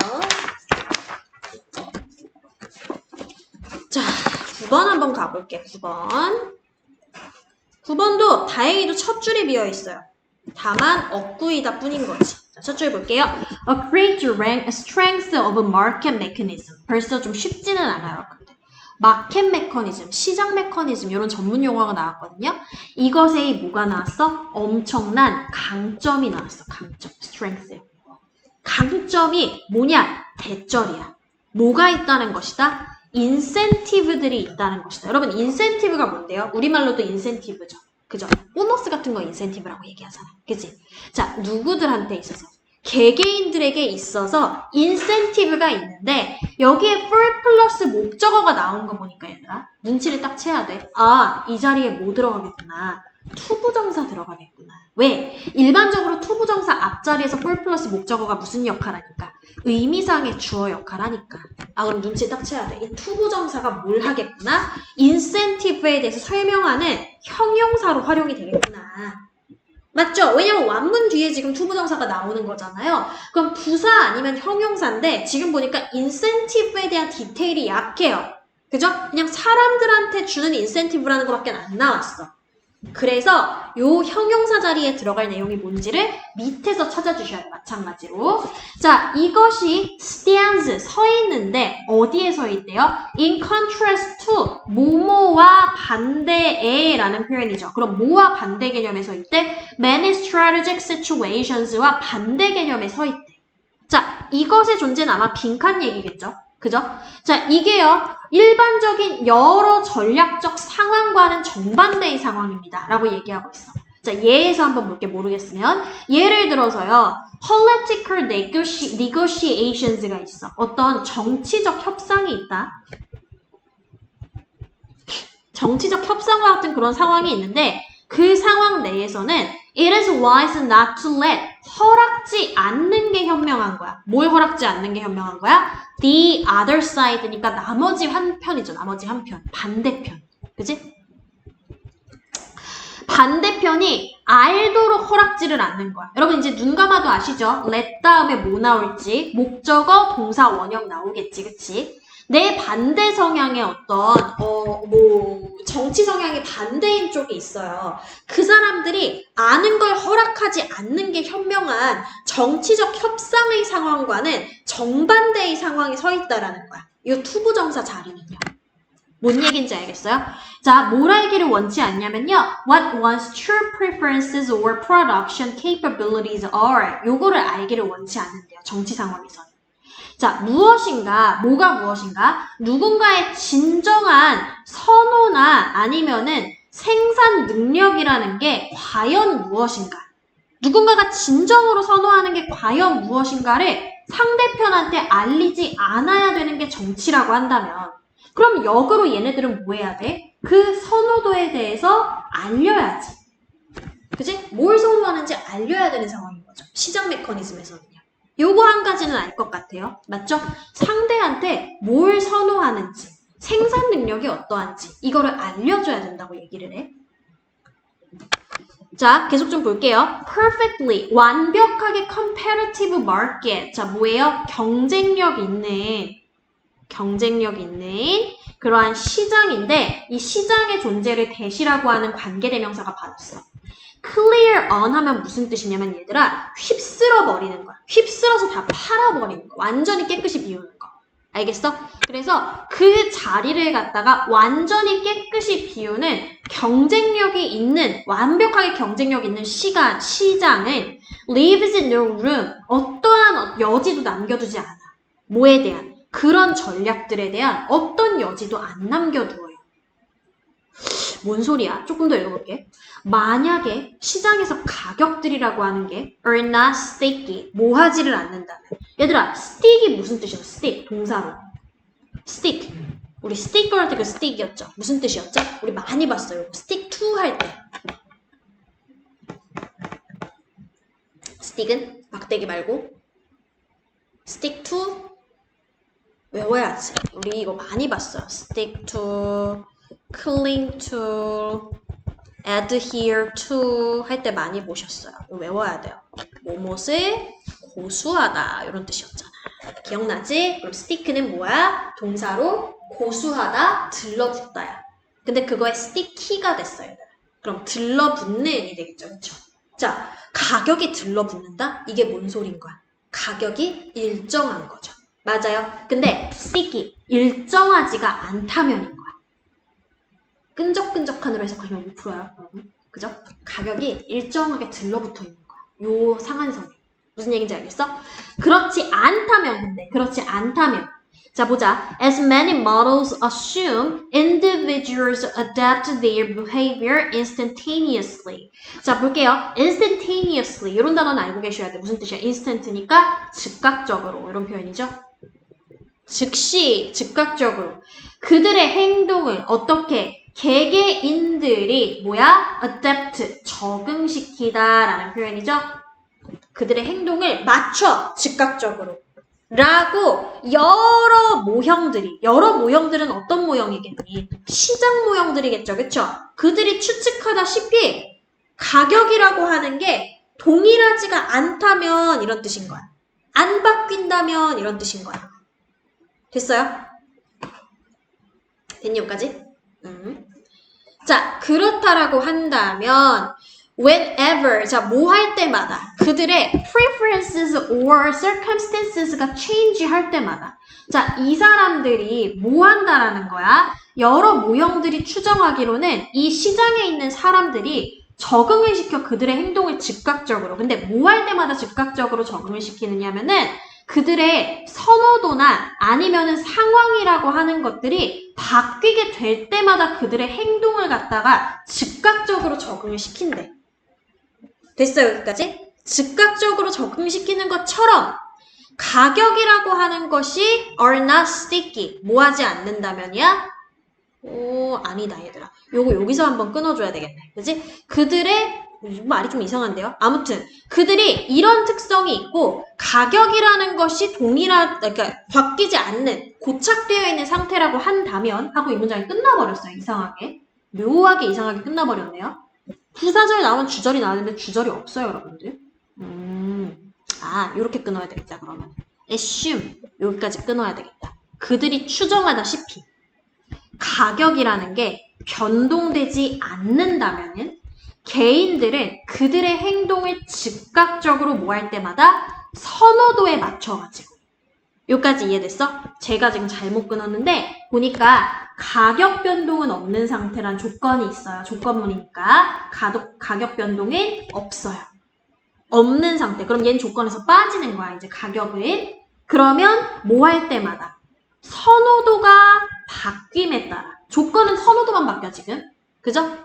자, 9번 한번 가볼게. 9번도 다행히도 첫 줄이 비어있어요. 다만 억구이다 뿐인 거지. 자, 첫 줄 볼게요. A great strength of a market mechanism. 벌써 좀 쉽지는 않아요. 마켓 메커니즘, 시장 메커니즘 이런 전문 용어가 나왔거든요. 이것에 뭐가 나왔어? 엄청난 강점이 나왔어. 강점, strength. 강점이 뭐냐? 대절이야. 뭐가 있다는 것이다? 인센티브들이 있다는 것이다. 여러분 인센티브가 뭔데요? 우리말로도 인센티브죠. 그죠? 보너스 같은 거 인센티브라고 얘기하잖아. 그치? 자, 누구들한테 있어서? 개개인들에게 있어서 인센티브가 있는데 여기에 for 플러스 목적어가 나온 거 보니까 얘들아 눈치를 딱 채야 돼. 아, 이 자리에 뭐 들어가겠구나. 투부정사 들어가겠구나. 왜? 일반적으로 투부정사 앞자리에서 for 플러스 목적어가 무슨 역할 하니까? 의미상의 주어 역할 하니까. 아, 그럼 눈치 딱 채야 돼. 이 투부정사가 뭘 하겠구나? 인센티브에 대해서 설명하는 형용사로 활용이 되겠구나. 맞죠? 왜냐면 완문 뒤에 지금 투부정사가 나오는 거잖아요. 그럼 부사 아니면 형용사인데 지금 보니까 인센티브에 대한 디테일이 약해요. 그죠? 그냥 사람들한테 주는 인센티브라는 것밖에 안 나왔어. 그래서 요 형용사 자리에 들어갈 내용이 뭔지를 밑에서 찾아주셔야 돼요. 마찬가지로. 자, 이것이 stands, 서 있는데 어디에 서 있대요? In contrast to, 뭐뭐와 반대에 라는 표현이죠. 그럼 뭐와 반대 개념에 서 있대? Many strategic situations와 반대 개념에 서 있대. 자, 이것의 존재는 아마 빈칸 얘기겠죠? 그죠? 자, 이게요, 일반적인 여러 전략적 상황과는 정반대의 상황입니다. 라고 얘기하고 있어. 자, 예에서 한번 볼게 모르겠으면. 예를 들어서요, political negotiations가 있어. 어떤 정치적 협상이 있다. 정치적 협상과 같은 그런 상황이 있는데 그 상황 내에서는 it is wise not to let 허락지 않는 게 현명한 거야. 뭘 허락지 않는 게 현명한 거야? The other side니까 나머지 한편이죠. 나머지 한편. 반대편. 그지? 반대편이 알도록 허락지를 않는 거야. 여러분 이제 눈 감아도 아시죠? let 다음에 뭐 나올지 목적어, 동사, 원형 나오겠지. 그치? 내 반대 성향의 어떤 정치 성향이 반대인 쪽이 있어요. 그 사람들이 아는 걸 허락하지 않는 게 현명한 정치적 협상의 상황과는 정반대의 상황이 서 있다라는 거야. 이 투부정사 자리는요. 뭔 얘기인지 알겠어요? 자, 뭘 알기를 원치 않냐면요. What one's true preferences or production capabilities are. 요거를 알기를 원치 않는데요. 정치 상황에서는. 자, 무엇인가, 뭐가 무엇인가? 누군가의 진정한 선호나 아니면은 생산 능력이라는 게 과연 무엇인가? 누군가가 진정으로 선호하는 게 과연 무엇인가를 상대편한테 알리지 않아야 되는 게 정치라고 한다면 그럼 역으로 얘네들은 뭐 해야 돼? 그 선호도에 대해서 알려야지. 그치? 뭘 선호하는지 알려야 되는 상황인 거죠. 시장 메커니즘에서는요. 요거 한 가지는 알 것 같아요. 맞죠? 상대한테 뭘 선호하는지, 생산 능력이 어떠한지 이거를 알려줘야 된다고 얘기를 해. 자, 계속 좀 볼게요. Perfectly, 완벽하게 competitive market. 자, 뭐예요? 경쟁력 있는 그러한 시장인데 이 시장의 존재를 대시라고 하는 관계대명사가 받았어. clear on 하면 무슨 뜻이냐면 얘들아 휩쓸어 버리는 거야. 휩쓸어서 다 팔아버리는 거. 완전히 깨끗이 비우는 거. 알겠어? 그래서 그 자리를 갖다가 완전히 깨끗이 비우는 경쟁력이 있는 완벽하게 경쟁력 있는 시장은 leaves no room 어떠한 여지도 남겨두지 않아. 뭐에 대한? 그런 전략들에 대한 어떤 여지도 안 남겨두어요. 뭔 소리야? 조금 더 읽어볼게. 만약에 시장에서 가격들이라고 하는 게 are not sticky, 모하지를 않는다면 얘들아, stick이 무슨 뜻이야? stick, 동사로. stick. 우리 sticker 할 때 그 stick이었죠? 무슨 뜻이었죠? 우리 많이 봤어요. stick to 할 때. stick은 막대기 말고 stick to 외워야지. 우리 이거 많이 봤어요. stick to, cling to, adhere to 할 때 많이 보셨어요. 외워야 돼요. 뭐뭇을 고수하다 이런 뜻이었잖아. 기억나지? 그럼 stick는 뭐야? 동사로 고수하다, 들러붙다야. 근데 그거에 sticky가 됐어요. 그럼 들러붙는이 되겠죠. 그렇죠? 자, 가격이 들러붙는다? 이게 뭔 소린 거야? 가격이 일정한 거죠. 맞아요. 근데 sticky, 일정하지가 않다면인 거야. 끈적끈적한으로 해서 그냥 6%야. 그죠? 가격이 일정하게 들러붙어 있는 거야. 요 상한선에. 무슨 얘기인지 알겠어? 그렇지 않다면 근데 그렇지 않다면 자 보자. As many models assume, individuals adapt their behavior instantaneously. 자 볼게요. instantaneously 이런 단어는 알고 계셔야 돼. 무슨 뜻이야? instant니까 즉각적으로 이런 표현이죠. 즉시 즉각적으로 그들의 행동을 어떻게 개개인들이 뭐야? adapt 적응시키다라는 표현이죠. 그들의 행동을 맞춰 즉각적으로 라고 여러 모형들은 어떤 모형이겠니? 시장 모형들이겠죠. 그쵸? 그들이 추측하다시피 가격이라고 하는 게 동일하지가 않다면 이런 뜻인 거야. 안 바뀐다면 이런 뜻인 거야. 됐어요? 됐니 여기까지? 자, 그렇다라고 한다면 whenever, 자, 뭐 할 때마다 그들의 preferences or circumstances가 change 할 때마다 자, 이 사람들이 뭐 한다라는 거야? 여러 모형들이 추정하기로는 이 시장에 있는 사람들이 적응을 시켜 그들의 행동을 즉각적으로 근데 뭐 할 때마다 즉각적으로 적응을 시키느냐면은 그들의 선호도나 아니면은 상황이라고 하는 것들이 바뀌게 될 때마다 그들의 행동을 갖다가 즉각적으로 적응을 시킨대. 됐어요, 여기까지? 즉각적으로 적응시키는 것처럼 가격이라고 하는 것이 are not sticky. 뭐 하지 않는다면이야? 오, 아니다, 얘들아. 요거 여기서 한번 끊어줘야 되겠네. 그지? 그들의 말이 좀 이상한데요? 아무튼 그들이 이런 특성이 있고 가격이라는 것이 그러니까 바뀌지 않는 고착되어 있는 상태라고 한다면 하고 이 문장이 끝나버렸어요. 이상하게. 묘하게 이상하게 끝나버렸네요. 부사절 나오면 주절이 나왔는데 주절이 없어요, 여러분들. 요렇게 끊어야 되겠다, 그러면. assume, 여기까지 끊어야 되겠다. 그들이 추정하다시피 가격이라는 게 변동되지 않는다면은 개인들은 그들의 행동을 즉각적으로 뭐 할 때마다 선호도에 맞춰가지고 여기까지 이해됐어? 제가 지금 잘못 끊었는데 보니까 가격 변동은 없는 상태란 조건이 있어요. 조건문이니까 가격 변동은 없어요. 없는 상태. 그럼 얘는 조건에서 빠지는 거야. 이제 가격은. 그러면 뭐 할 때마다 선호도가 바뀜에 따라 조건은 선호도만 바뀌어 지금. 그죠?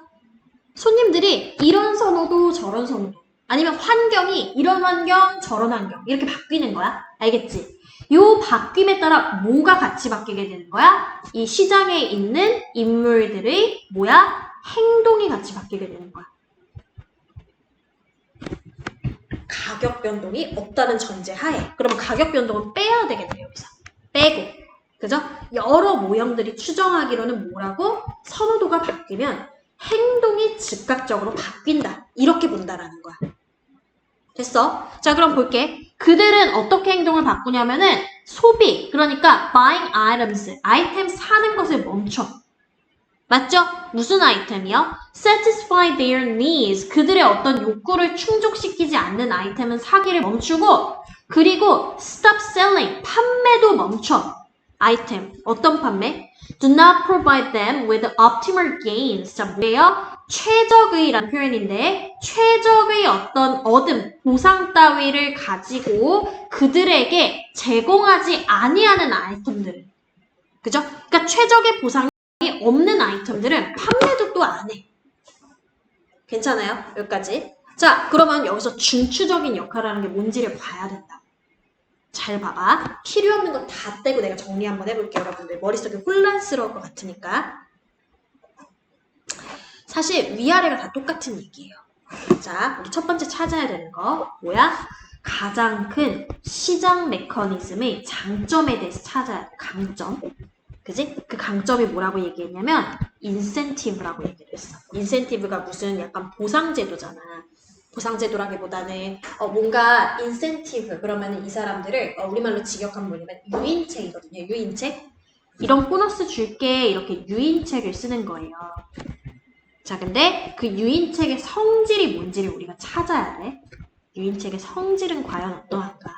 손님들이 이런 선호도 저런 선호도 아니면 환경이 이런 환경 저런 환경 이렇게 바뀌는 거야. 알겠지? 요 바뀜에 따라 뭐가 같이 바뀌게 되는 거야? 이 시장에 있는 인물들의 뭐야? 행동이 같이 바뀌게 되는 거야. 가격 변동이 없다는 전제 하에 그러면 가격 변동은 빼야 되겠네요. 여기서 빼고 그죠? 여러 모형들이 추정하기로는 뭐라고? 선호도가 바뀌면 행동이 즉각적으로 바뀐다. 이렇게 본다라는 거야. 됐어? 자, 그럼 볼게. 그들은 어떻게 행동을 바꾸냐면은 소비, 그러니까 buying items, 아이템 사는 것을 멈춰. 맞죠? 무슨 아이템이요? satisfy their needs, 그들의 어떤 욕구를 충족시키지 않는 아이템은 사기를 멈추고 그리고 stop selling, 판매도 멈춰. 아이템, 어떤 판매? Do not provide them with optimal gains. 자, 뭐예요? 최적의라는 표현인데 최적의 어떤 얻음, 보상 따위를 가지고 그들에게 제공하지 아니하는 아이템들을 그죠? 그러니까 최적의 보상이 없는 아이템들은 판매도 또 안 해. 괜찮아요? 여기까지. 자, 그러면 여기서 중추적인 역할을 하는 게 뭔지를 봐야 된다. 잘 봐봐. 필요 없는 거 다 떼고 내가 정리 한번 해볼게요, 여러분들. 머릿속이 혼란스러울 것 같으니까. 사실 위아래가 다 똑같은 얘기예요. 자, 우리 첫 번째 찾아야 되는 거 뭐야? 가장 큰 시장 메커니즘의 장점에 대해서 찾아야 돼. 강점. 그지? 그 강점이 뭐라고 얘기했냐면 인센티브라고 얘기를 했어. 인센티브가 무슨 약간 보상제도잖아. 보상제도라기보다는 뭔가 인센티브 그러면 이 사람들을 우리말로 직역하면 뭐냐면 유인책이거든요. 유인책. 이런 보너스 줄게 이렇게 유인책을 쓰는 거예요. 자, 근데 그 유인책의 성질이 뭔지를 우리가 찾아야 돼. 유인책의 성질은 과연 어떠한가?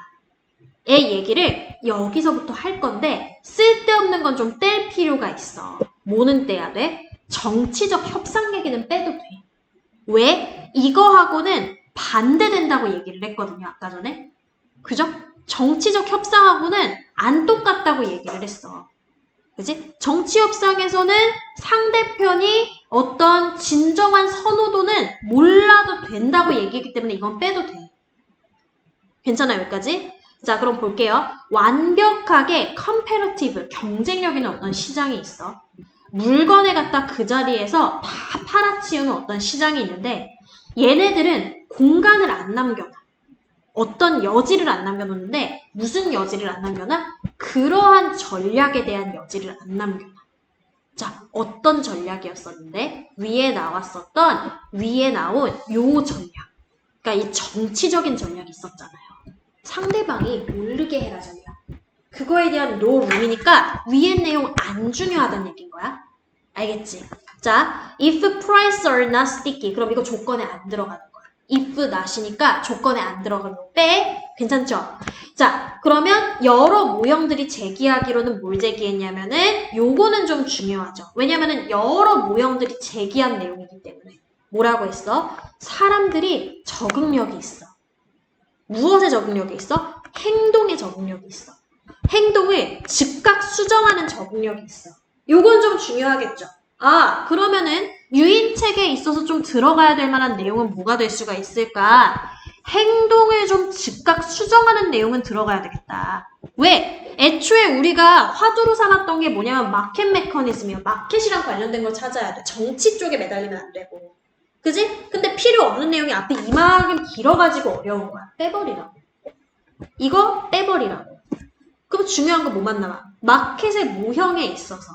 의 얘기를 여기서부터 할 건데 쓸데없는 건 좀 뗄 필요가 있어. 뭐는 떼야 돼? 정치적 협상 얘기는 빼도 돼. 왜? 이거하고는 반대된다고 얘기를 했거든요. 아까 전에. 그죠? 정치적 협상하고는 안 똑같다고 얘기를 했어. 그지? 정치 협상에서는 상대편이 어떤 진정한 선호도는 몰라도 된다고 얘기했기 때문에 이건 빼도 돼. 괜찮아요, 여기까지? 자, 그럼 볼게요. 완벽하게 컴패러티브, 경쟁력 있는 어떤 시장이 있어. 물건을 갖다 그 자리에서 다 팔아치우는 어떤 시장이 있는데 얘네들은 공간을 안 남겨놔. 어떤 여지를 안 남겨놓는데 무슨 여지를 안 남겨놔? 그러한 전략에 대한 여지를 안 남겨놔. 자, 어떤 전략이었었는데 위에 나온 요 전략. 그러니까 이 정치적인 전략이 있었잖아요. 상대방이 모르게 해라 전략. 그거에 대한 no room이니까 위에 내용 안 중요하다는 얘기인 거야. 알겠지? 자, if prices are not sticky. 그럼 이거 조건에 안 들어가는 거야. if not이니까 조건에 안 들어가는 거 빼. 괜찮죠? 자, 그러면 여러 모형들이 제기하기로는 뭘 제기했냐면은 요거는 좀 중요하죠. 왜냐면은 여러 모형들이 제기한 내용이기 때문에. 뭐라고 했어? 사람들이 적응력이 있어. 무엇에 적응력이 있어? 행동에 적응력이 있어. 행동을 즉각 수정하는 적응력이 있어. 요건 좀 중요하겠죠. 아, 그러면은 유인책에 있어서 좀 들어가야 될 만한 내용은 뭐가 될 수가 있을까? 행동을 좀 즉각 수정하는 내용은 들어가야 되겠다. 왜? 애초에 우리가 화두로 삼았던 게 뭐냐면 마켓 메커니즘이야. 마켓이랑 관련된 걸 찾아야 돼. 정치 쪽에 매달리면 안 되고. 그지? 근데 필요 없는 내용이 앞에 이만큼 길어가지고 어려운 거야. 빼버리라고. 이거 빼버리라고. 그럼 중요한 건 뭐만 남아? 마켓의 모형에 있어서.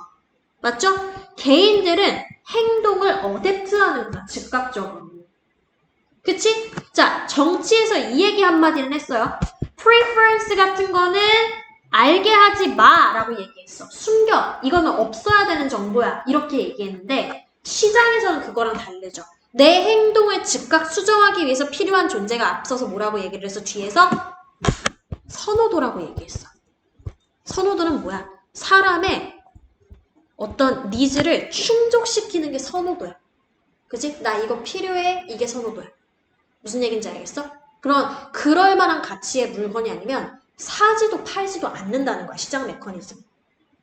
맞죠? 개인들은 행동을 어댑트하는 거야. 즉각적으로. 그치? 자, 정치에서 이 얘기 한마디는 했어요. preference 같은 거는 알게 하지 마 라고 얘기했어. 숨겨. 이거는 없어야 되는 정보야. 이렇게 얘기했는데 시장에서는 그거랑 다르죠. 내 행동을 즉각 수정하기 위해서 필요한 존재가 앞서서 뭐라고 얘기를 했어? 뒤에서 선호도라고 얘기했어. 선호도는 뭐야? 사람의 어떤 니즈를 충족시키는 게 선호도야. 그치? 나 이거 필요해. 이게 선호도야. 무슨 얘기인지 알겠어? 그럴 만한 가치의 물건이 아니면 사지도 팔지도 않는다는 거야. 시장 메커니즘.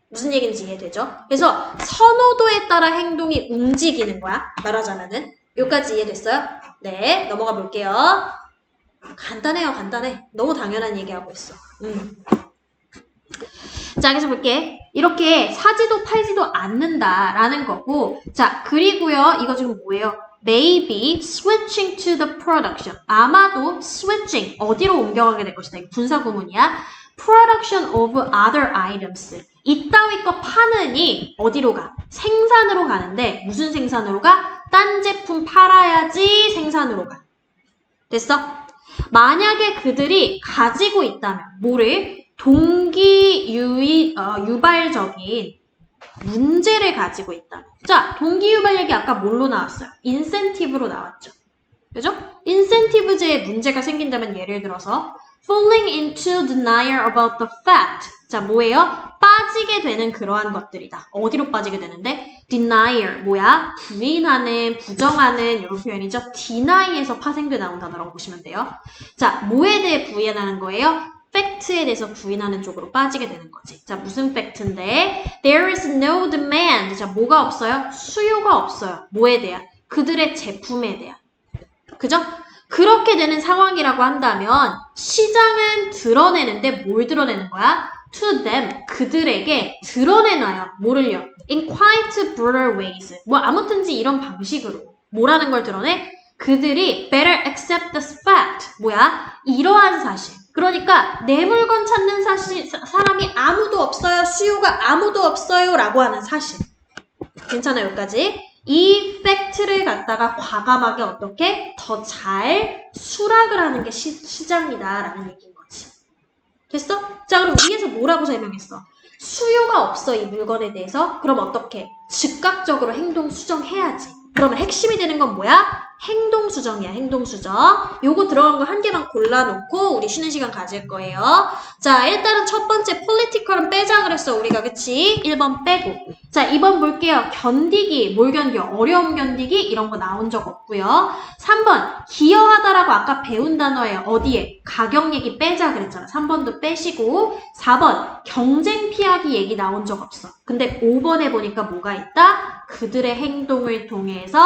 무슨 얘기인지 이해되죠? 그래서 선호도에 따라 행동이 움직이는 거야. 말하자면은. 여기까지 이해됐어요? 네, 넘어가 볼게요. 간단해요, 간단해. 너무 당연한 얘기하고 있어. 자, 그래서 볼게. 이렇게 사지도 팔지도 않는다라는 거고, 자, 그리고요, 이거 지금 뭐예요? Maybe switching to the production. 아마도 switching, 어디로 옮겨가게 될 것이다. 이거 분사 구문이야. Production of other items. 이따위 거 파느니 어디로 가? 생산으로 가는데 무슨 생산으로 가? 딴 제품 팔아야지 생산으로 가. 됐어? 만약에 그들이 가지고 있다면 뭐를? 유발적인 문제를 가지고 있다면. 자, 동기유발 얘기 아까 뭘로 나왔어요? 인센티브로 나왔죠. 그죠? 인센티브제에 문제가 생긴다면 예를 들어서 falling into denial about the fact. 자, 뭐예요? 빠지게 되는 그러한 것들이다. 어디로 빠지게 되는데? denial, 뭐야? 부인하는, 부정하는 이런 표현이죠. deny에서 파생돼 나온 단어라고 보시면 돼요. 자, 뭐에 대해 부인하는 거예요? 팩트에 대해서 부인하는 쪽으로 빠지게 되는 거지. 자, 무슨 팩트인데? There is no demand. 자, 뭐가 없어요? 수요가 없어요. 뭐에 대한? 그들의 제품에 대한. 그죠? 그렇게 되는 상황이라고 한다면 시장은 드러내는데 뭘 드러내는 거야? To them, 그들에게 드러내놔요. 뭐를요? In quite brutal ways. 뭐 아무튼지 이런 방식으로. 뭐라는 걸 드러내? 그들이 better accept the fact. 뭐야? 이러한 사실. 그러니까 내 물건 찾는 사람이 아무도 없어요. 수요가 아무도 없어요. 라고 하는 사실. 괜찮아요? 여기까지. 이 팩트를 갖다가 과감하게 어떻게 더 잘 수락을 하는 게 시장이다 라는 얘기인 거지. 됐어? 자, 그럼 위에서 뭐라고 설명했어? 수요가 없어, 이 물건에 대해서. 그럼 어떻게? 즉각적으로 행동 수정해야지. 그러면 핵심이 되는 건 뭐야? 행동 수정이야, 행동 수정. 요거 들어간 거 한 개만 골라놓고 우리 쉬는 시간 가질 거예요. 자, 일단은 첫 번째 political은 빼자 그랬어, 우리가. 그치? 1번 빼고. 자, 2번 볼게요. 견디기, 뭘 견뎌? 어려움 견디기? 이런 거 나온 적 없고요. 3번, 기여하다라고 아까 배운 단어예요. 어디에? 가격 얘기 빼자 그랬잖아. 3번도 빼시고. 4번, 경쟁 피하기 얘기 나온 적 없어. 근데 5번에 보니까 뭐가 있다? 그들의 행동을 통해서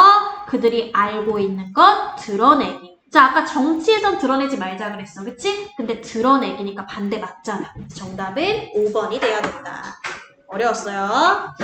그들이 알고 있는 것 드러내기. 자, 아까 정치에선 드러내지 말자 그랬어. 그치? 근데 드러내기니까 반대 맞잖아. 정답은 5번이 돼야 된다. 어려웠어요.